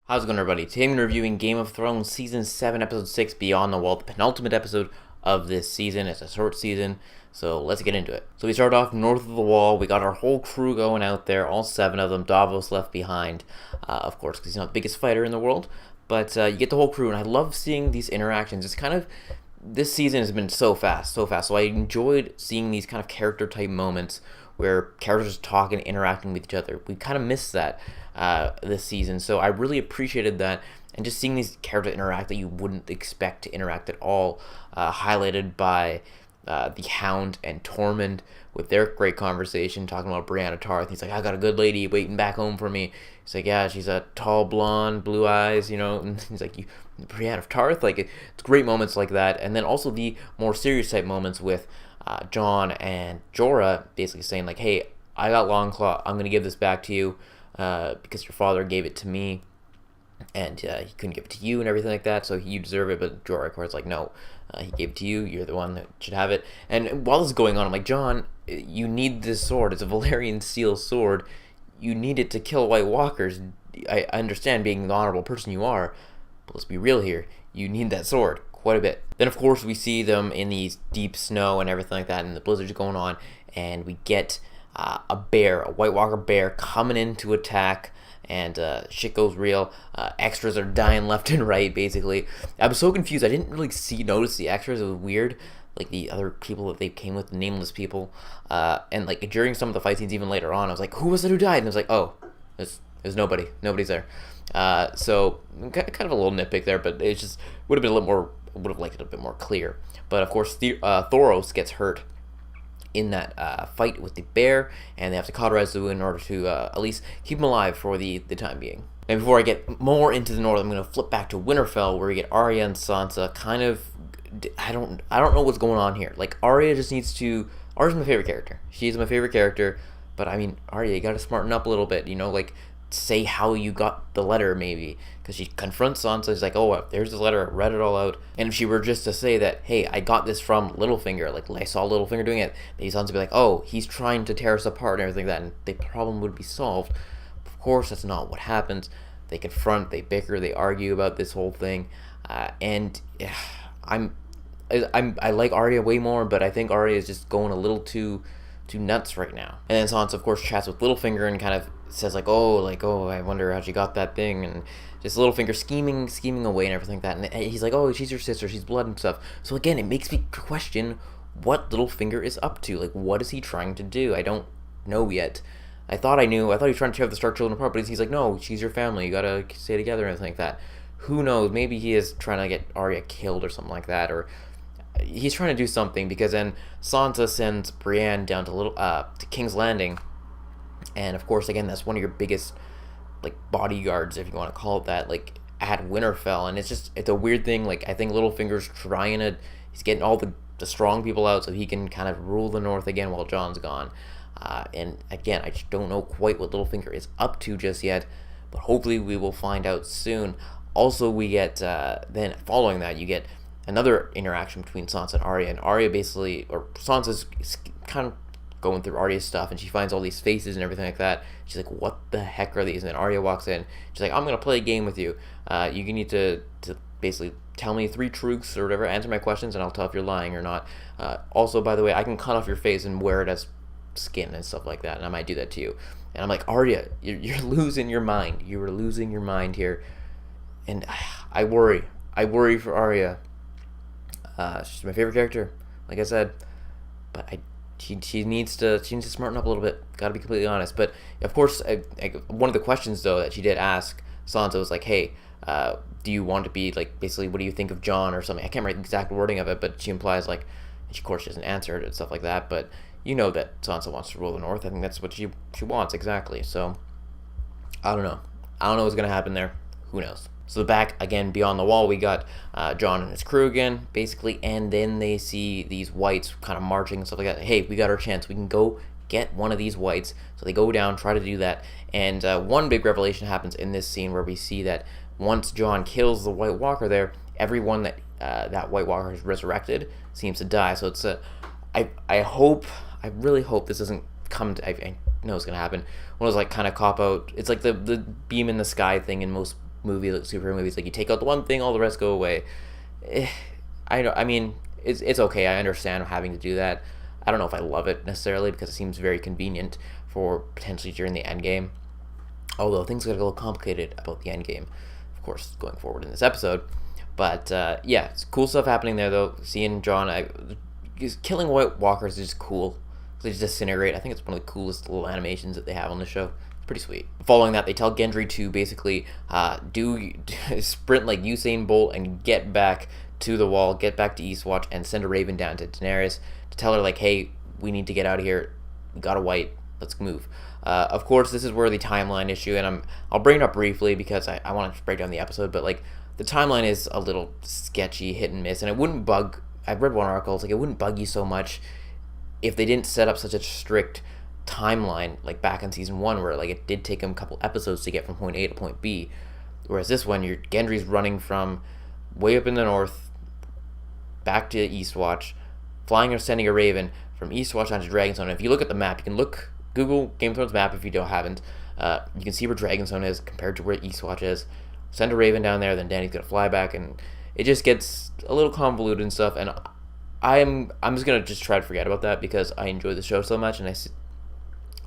How's it going, everybody? Today I'm reviewing Game of Thrones Season 7, Episode 6, Beyond the Wall, the penultimate episode of this season. It's a short season, so let's get into it. So we start off north of the wall. We got our whole crew going out there, all 7 of them. Davos left behind, of course, because he's not the biggest fighter in the world. But you get the whole crew, and I love seeing these interactions. It's kind of, this season has been so fast, so fast. So I enjoyed seeing these kind of character-type moments where characters talk and interacting with each other. We kind of missed that this season, so I really appreciated that, and just seeing these characters interact that you wouldn't expect to interact at all, highlighted by the Hound and Tormund with their great conversation talking about Brienne Tarth. He's like, I got a good lady waiting back home for me. He's like, yeah, she's a tall blonde, blue eyes, you know. And he's like, you, Brienne of Tarth? Like, it's great moments like that. And then also the more serious type moments with Jon and Jorah basically saying like, hey, I got Longclaw, I'm going to give this back to you because your father gave it to me and he couldn't give it to you and everything like that, so you deserve it. But Jorah, of course, like, no, he gave it to you, you're the one that should have it. And while this is going on, I'm like, Jon, you need this sword. It's a Valyrian steel sword. You need it to kill White Walkers. I understand being the honorable person you are, but let's be real here. You need that sword quite a bit. Then, of course, we see them in these deep snow and everything like that, and the blizzard's going on, and we get a bear, a White Walker bear, coming in to attack, and shit goes real. Extras are dying left and right, basically. I was so confused. I didn't really notice the extras. It was weird. Like the other people that they came with, the nameless people. And like during some of the fight scenes, even later on, I was like, who was it who died? And I was like, oh, there's nobody. Nobody's there. So kind of a little nitpick there, but it just would have been a little more, would have liked it a bit more clear. But of course, Thoros gets hurt in that fight with the bear, and they have to cauterize the wound in order to at least keep him alive for the time being. And before I get more into the north, I'm going to flip back to Winterfell, where we get Arya and Sansa kind of, I don't know what's going on here. Like, Arya just needs to, Arya's my favorite character. She's my favorite character, but I mean, Arya, you got to smarten up a little bit, you know, like, say how you got the letter, maybe, because she confronts Sansa. She's like, oh, there's the letter, I read it all out. And if she were just to say that, hey, I got this from Littlefinger, like I saw Littlefinger doing it, then Sansa would be like, oh, he's trying to tear us apart and everything like that, and the problem would be solved. Of course, that's not what happens. They confront, they bicker, they argue about this whole thing, and I like Arya way more, but I think Arya is just going a little too nuts right now. And then Sansa, of course, chats with Littlefinger and kind of says like, oh, I wonder how she got that thing, and just Littlefinger scheming away and everything like that. And he's like, oh, she's your sister, she's blood and stuff. So again, it makes me question what Littlefinger is up to. Like, what is he trying to do? I don't know yet. I thought he was trying to tear the Stark children apart, but he's like, no, she's your family, you gotta stay together and everything like that. Who knows? Maybe he is trying to get Arya killed or something like that, or he's trying to do something, because then Sansa sends Brienne down to King's Landing, and of course, again, that's one of your biggest like bodyguards, if you want to call it that, like at Winterfell, and it's a weird thing. Like, I think Littlefinger's he's getting all the strong people out so he can kind of rule the North again while Jon's gone. And again, I just don't know quite what Littlefinger is up to just yet, but hopefully we will find out soon. Also, we get then following that, you get another interaction between Sansa and Arya, and Arya basically, or Sansa's kind of going through Arya's stuff, and she finds all these faces and everything like that. She's like, what the heck are these? And then Arya walks in. She's like, I'm going to play a game with you. You need to basically tell me 3 truths or whatever, answer my questions, and I'll tell if you're lying or not. Also, by the way, I can cut off your face and wear it as skin and stuff like that, and I might do that to you. And I'm like, Arya, you're losing your mind. You are losing your mind here. And I worry for Arya. She's my favorite character, like I said, but she needs to smarten up a little bit. Got to be completely honest. But of course, one of the questions though that she did ask Sansa was like, hey, do you want to be like, basically, what do you think of Jon or something? I can't remember the exact wording of it, but she implies like, and she, of course, she doesn't answer it and stuff like that. But you know that Sansa wants to rule the North. I think that's what she wants exactly. So I don't know what's gonna happen there. Who knows? So back again beyond the wall, we got Jon and his crew again, basically, and then they see these whites kind of marching and stuff like that. Hey, we got our chance. We can go get one of these whites. So they go down, try to do that, and one big revelation happens in this scene where we see that once Jon kills the White Walker there, everyone that that White Walker has resurrected seems to die. So it's I really hope this doesn't come to, I know it's gonna happen. One of those like kind of cop out. It's like the beam in the sky thing in most movie, like superhero movies. Like you take out the one thing, all the rest go away. I know. I mean, it's okay. I understand having to do that. I don't know if I love it necessarily because it seems very convenient for potentially during the end game. Although things get a little complicated about the end game, of course, going forward in this episode. But yeah, it's cool stuff happening there though. Seeing John, killing White Walkers is just cool. They just disintegrate. I think it's one of the coolest little animations that they have on the show. It's pretty sweet. Following that, they tell Gendry to basically do sprint like Usain Bolt and get back to the wall, get back to Eastwatch, and send a raven down to Daenerys to tell her like, hey, we need to get out of here. We got a white. Let's move. Of course, this is where the timeline issue, and I'll bring it up briefly because I want to break down the episode, but like the timeline is a little sketchy, hit and miss, and it wouldn't bug. I've read one article. It's like it wouldn't bug you so much if they didn't set up such a strict timeline like back in season 1, where like it did take them a couple episodes to get from point A to point B, whereas this one, Gendry's running from way up in the north back to Eastwatch, flying or sending a raven from Eastwatch onto Dragonstone. If you look at the map, you can Google Game of Thrones map if you haven't. You can see where Dragonstone is compared to where Eastwatch is. Send a raven down there, then Dany's gonna fly back, and it just gets a little convoluted and stuff. And I'm just gonna just try to forget about that because I enjoy the show so much, and I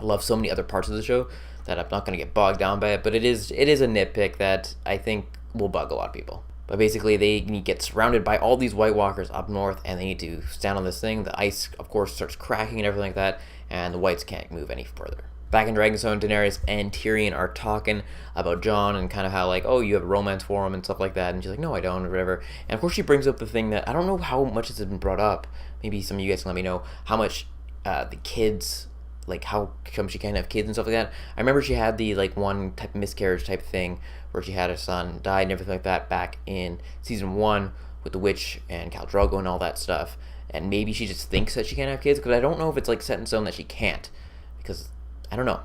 love so many other parts of the show that I'm not gonna get bogged down by it. But it is a nitpick that I think will bug a lot of people. But basically, they get surrounded by all these White Walkers up north, and they need to stand on this thing. The ice, of course, starts cracking and everything like that, and the Whites can't move any further. Back in Dragonstone, Daenerys and Tyrion are talking about Jon and kind of how, like, oh, you have a romance for him and stuff like that. And she's like, no, I don't, or whatever. And of course, she brings up the thing that I don't know how much this has been brought up. Maybe some of you guys can let me know how much the kids, like, how come she can't have kids and stuff like that. I remember she had the, like, one type of miscarriage type thing where she had her son die and everything like that back in season 1 with the witch and Khal Drogo and all that stuff. And maybe she just thinks that she can't have kids, because I don't know if it's, like, set in stone that she can't. Because I don't know.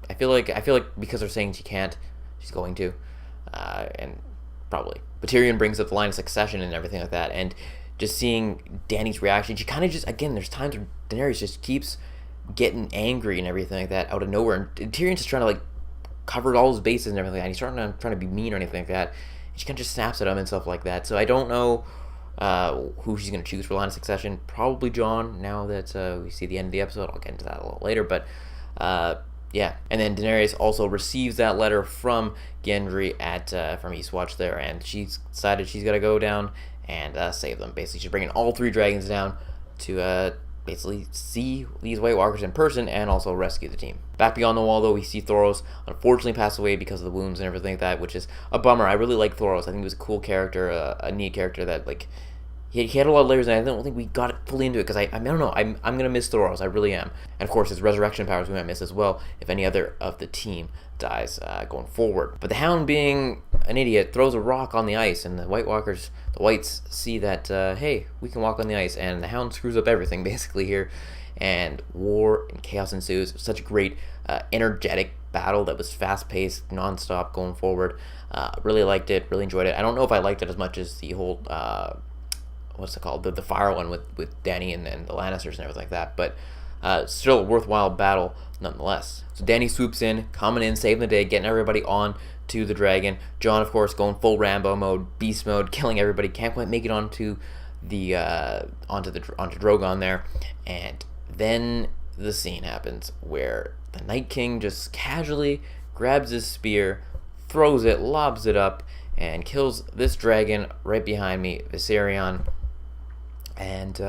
I feel like because they're saying she can't, she's going to, and probably. But Tyrion brings up the line of succession and everything like that, and just seeing Dany's reaction, she kind of just, again, there's times where Daenerys just keeps getting angry and everything like that out of nowhere, and Tyrion's just trying to like cover all his bases and everything like that. And he's trying to be mean or anything like that. And she kind of just snaps at him and stuff like that. So I don't know who she's going to choose for line of succession. Probably Jon, now that we see the end of the episode. I'll get into that a little later, but yeah. And then Daenerys also receives that letter from Gendry from Eastwatch there, and she's decided she's got to go down and save them. Basically, she's bringing all 3 dragons down to basically see these White Walkers in person and also rescue the team. Back beyond the wall, though, we see Thoros unfortunately pass away because of the wounds and everything like that, which is a bummer. I really like Thoros. I think he was a cool character, a neat character that, like, he had a lot of layers, and I don't think we got it fully into it, because I don't know, I'm going to miss Thoros, I really am. And of course, his resurrection powers we might miss as well if any other of the team dies going forward. But the Hound, being an idiot, throws a rock on the ice, and the White Walkers, the Whites, see that, hey, we can walk on the ice, and the Hound screws up everything, basically, here, and war and chaos ensues. Such a great, energetic battle that was fast-paced, non-stop, going forward. Really liked it, really enjoyed it. I don't know if I liked it as much as the whole, what's it called, the fire one with Dany and the Lannisters and everything like that, but still a worthwhile battle nonetheless. So Dany swoops in, coming in, saving the day, getting everybody on to the dragon. Jon, of course, going full Rambo mode, beast mode, killing everybody. Can't quite make it onto Drogon there, and then the scene happens where the Night King just casually grabs his spear, throws it, lobs it up, and kills this dragon right behind me, Viserion. And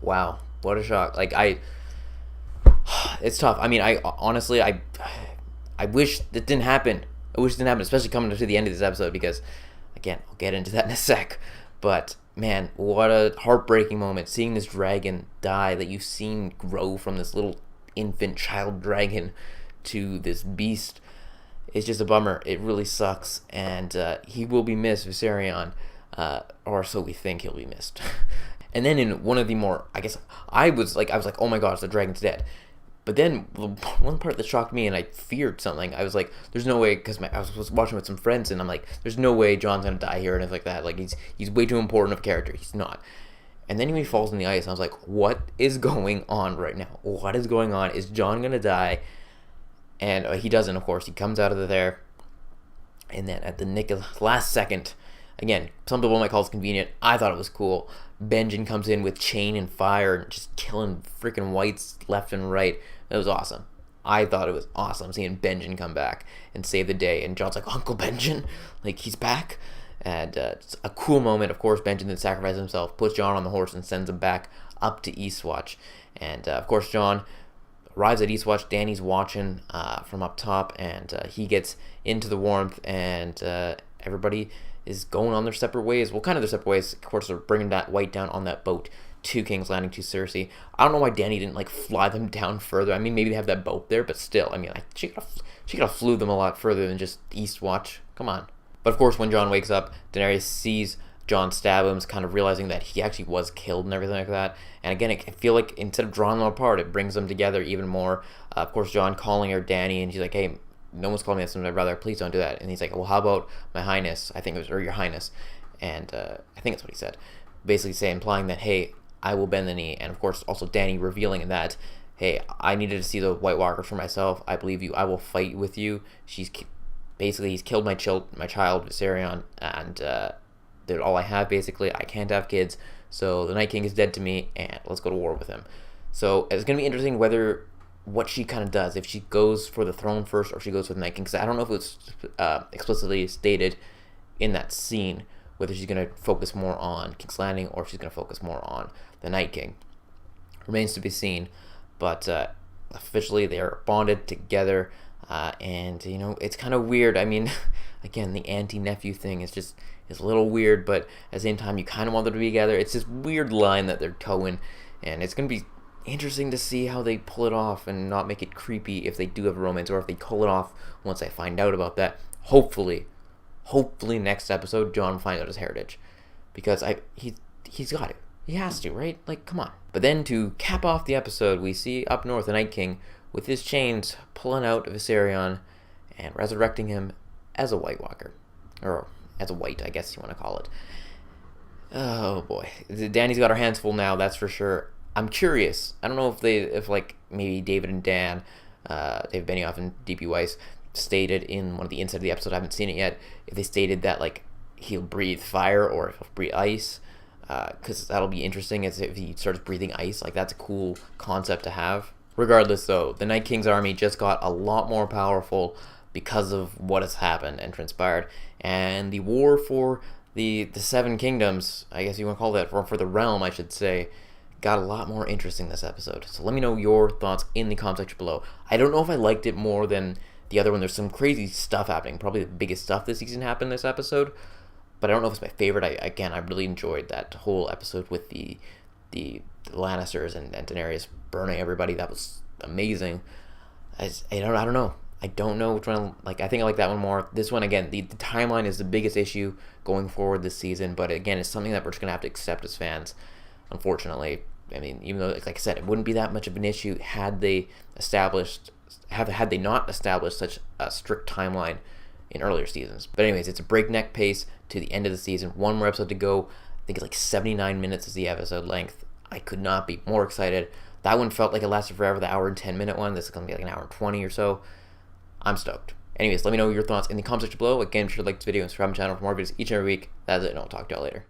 wow, what a shock! Like, it's tough. I mean, I honestly, I wish that didn't happen. I wish it didn't happen, especially coming to the end of this episode, because, again, I'll get into that in a sec. But man, what a heartbreaking moment, seeing this dragon die that you've seen grow from this little infant child dragon to this beast. It's just a bummer. It really sucks, and he will be missed, Viserion, or so we think he'll be missed. And then in one of the more, I guess, I was like, oh my gosh, the dragon's dead. But then the one part that shocked me, and I feared something, I was like, there's no way, because I was watching with some friends, and I'm like, there's no way Jon's gonna die here and anything like that. Like, he's way too important of a character. He's not. And then when he falls in the ice, I was like, what is going on right now? What is going on? Is Jon gonna die? And he doesn't, of course. He comes out of there, And then at the nick of the last second, again, some people might call this convenient. I thought it was cool. Benjen comes in with chain and fire and just killing freaking whites left and right. It was awesome. I thought it was awesome seeing Benjen come back and save the day. And Jon's like, Uncle Benjen, like he's back. And it's a cool moment. Of course, Benjen then sacrifices himself, puts Jon on the horse, and sends him back up to Eastwatch. And of course, Jon arrives at Eastwatch. Dany's watching from up top, and he gets into the warmth, and everybody is going on their separate ways. Well, kind of their separate ways. Of course, they're bringing that White down on that boat to King's Landing to Cersei. I don't know why Dany didn't like fly them down further. I mean, maybe they have that boat there, but still, I mean, she could have flew them a lot further than just Eastwatch. Come on. But of course, when Jon wakes up, Daenerys sees Jon stab him, kind of realizing that he actually was killed and everything like that. And again, I feel like instead of drawing them apart, it brings them together even more. Of course, Jon calling her Dany, and she's like, hey, no one's calling me that, so I'd rather, please don't do that. And he's like, well, how about my highness? I think it was, or your highness. And I think that's what he said. Basically implying that, hey, I will bend the knee. And of course, also Dany revealing that, hey, I needed to see the White Walkers for myself. I believe you. I will fight with you. He's killed my child, Viserion, and they're all I have, basically. I can't have kids, so the Night King is dead to me, and let's go to war with him. So it's going to be interesting what she kind of does, if she goes for the throne first or she goes for the Night King, because I don't know if it's explicitly stated in that scene whether she's going to focus more on King's Landing or if she's going to focus more on the Night King. Remains to be seen, but officially they are bonded together. And, you know, it's kind of weird. I mean, again, the auntie-nephew thing is a little weird, but at the same time, you kind of want them to be together. It's this weird line that they're towing, and it's going to be interesting to see how they pull it off and not make it creepy if they do have a romance, or if they pull it off once I find out about that. Hopefully next episode, Jon will find out his heritage, because he's got it. He has to, right? Like, come on. But then to cap off the episode, we see up north the Night King with his chains pulling out Viserion and resurrecting him as a White Walker. Or as a White, I guess you want to call it. Oh boy. Dany's got her hands full now, that's for sure. I'm curious. I don't know if like maybe David and Dan, David Benioff and D.B. Weiss stated in one of the inside of the episode, I haven't seen it yet, if they stated that like he'll breathe fire or if he'll breathe ice. Because that'll be interesting as if he starts breathing ice. Like, that's a cool concept to have. Regardless, though, the Night King's army just got a lot more powerful because of what has happened and transpired. And the war for the Seven Kingdoms, I guess you want to call that, or for the realm, I should say, got a lot more interesting this episode. So let me know your thoughts in the comment section below. I don't know if I liked it more than the other one. There's some crazy stuff happening. Probably the biggest stuff this season happened this episode. But I don't know if it's my favorite. I really enjoyed that whole episode with the Lannisters and Daenerys burning everybody. That was amazing. I don't know. I don't know which one. Like, I think I like that one more. This one, again, the timeline is the biggest issue going forward this season. But again, it's something that we're just gonna have to accept as fans. Unfortunately, I mean, even though, like I said, it wouldn't be that much of an issue had they not established such a strict timeline in earlier seasons. But anyways, it's a breakneck pace to the end of the season. One more episode to go. I think it's like 79 minutes is the episode length. I could not be more excited. That one felt like it lasted forever, the hour and 10 minute one. This is going to be like an hour and 20 or so. I'm stoked. Anyways, let me know your thoughts in the comment section below. Again, be sure to like this video and subscribe to my channel for more videos each and every week. That's it, and I'll talk to y'all later.